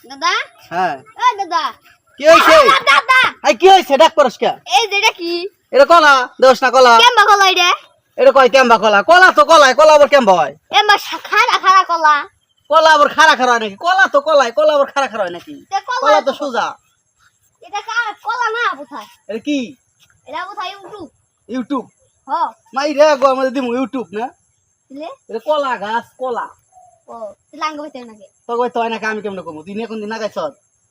দাদা হ্যাঁ এ দাদা কি হইছে দাদা আই কি হইছে ডাক করস কে এই যেটা কি এটা কলা দোস না কলা কেমবা কলা এটা এটা কয় কেম্বা কলা কলা তো কলা আবার কেম্বা হয় এমবা খাড়া খাড়া কলা কলা আবার খাড়া খাড়া হয় নাকি কলা তো কলা আবার খাড়া খাড়া হয় নাকি তে কলা তো সোজা এটা কলা না কোথায় এটা কি এটা কোথায় ইউটিউব ইউটিউব হ মাই রে গো আমাদের দিমু ইউটিউব না দিলে এটা কলা গাছ কলা ও লাঙ্গ হইতে নাকি তো কই তো হয় নাকি আমি কেমনে কমু তুই নিয়ে কোন দিন না গাইছ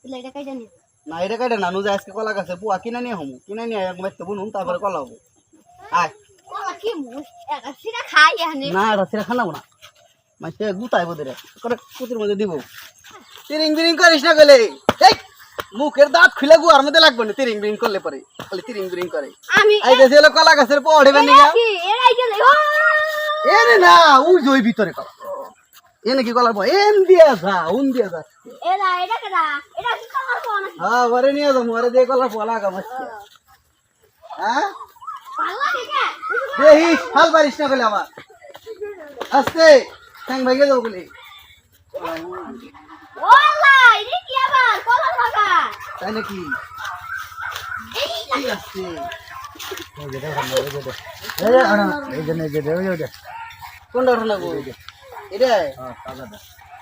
দিলে এটা কাইটা নি না এটা কাইটা না নুজা আজকে কলা গাছে পুয়া কিনা নিয়ে হমু কিনা নিয়ে এক মাইতে বুনুম তারপরে কলা হবো আয় কলা কি মুস এটা সিরা খাই এখানে না এটা সেটা খানাবো না মাইতে গুতাই বদরে করে কুতির মধ্যে দিব তিরিং বিরিং করিস না গেলে এই মুখের দাঁত খুলে গুয়ার মধ্যে লাগবে না তিরিং বিরিং করলে পরে খালি তিরিং বিরিং করে আমি এই যে ছেলে কলা গাছের পড়ে বেনি গা কি এরাই গেলে ও এরে না ওই যে ওই ভিতরে কলা এনে কি কলার পর এন দিয়া যা উন দিয়া যা এরা এটা কেডা এটা কি কলার কোন হ্যাঁ ঘরে নিয়ে যাবো ঘরে দিয়ে কলার পর লাগা মাসছে হ্যাঁ পাল্লা দেখে দেহি হাল পারিস না বলে আমার আস্তে ঠ্যাং ভেঙে যাবো বলে ওলা এটা কি আবার কলার বাগান তাই নাকি এই ঠিক আছে কোনটা ওঠা গো এটা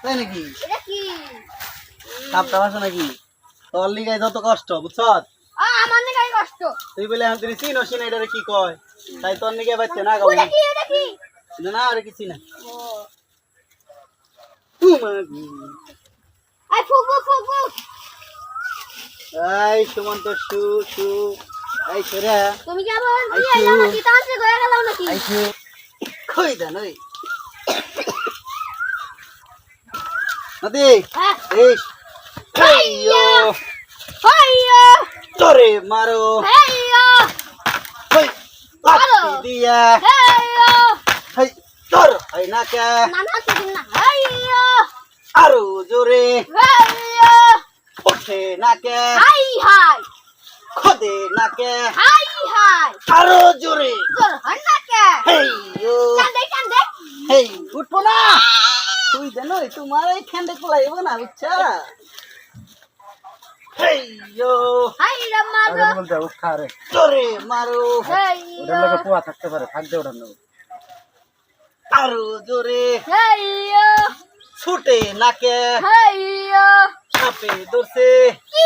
তাই নাকি এটা কি সাপটা বাসা নাকি তোর লিগাই যত কষ্ট বুঝছ আমার নাকি কষ্ট তুই বলে আমি তুই চিনো চিনা এটা কি কয় তাই তোর নিগে বাচ্চা না গাবো এটা কি না আরে কিছু না ও আই ফুগু ফুগু এই সুমন্ত সু সু এই সরে তুমি কি আবার কি আইলা নাকি তান্ত্রিক হয়ে গেল নাকি আইছে কই দেন ওই নদী হ্যাঁ এই হেইয়ো হাইয়া তোরে মারো হাইয়া হই লাঠি দিয়া হাইয়া হই তোর হই না কে নানা কি না হাইয়া আরো জোরে হাইয়া ওঠে না কে হাই হাই খদে না কে হাই হাই আরো জোরে তোর হন্নাকে হেইয়ো কান্দে হেই উঠবো না তুই দেন ওই তোমার এই খ্যান্ডে খোলাইব না বুঝছা হেইয়ো হাই রে মারো বলতে উঠা রে তোরে মারো হাইয়া ওটার লগে পোয়া থাকতে পারে থাকতে ওটার লগে আরো জোরে হাইয়া ছুটে নাকে হাইয়া সাপে ধরছে কি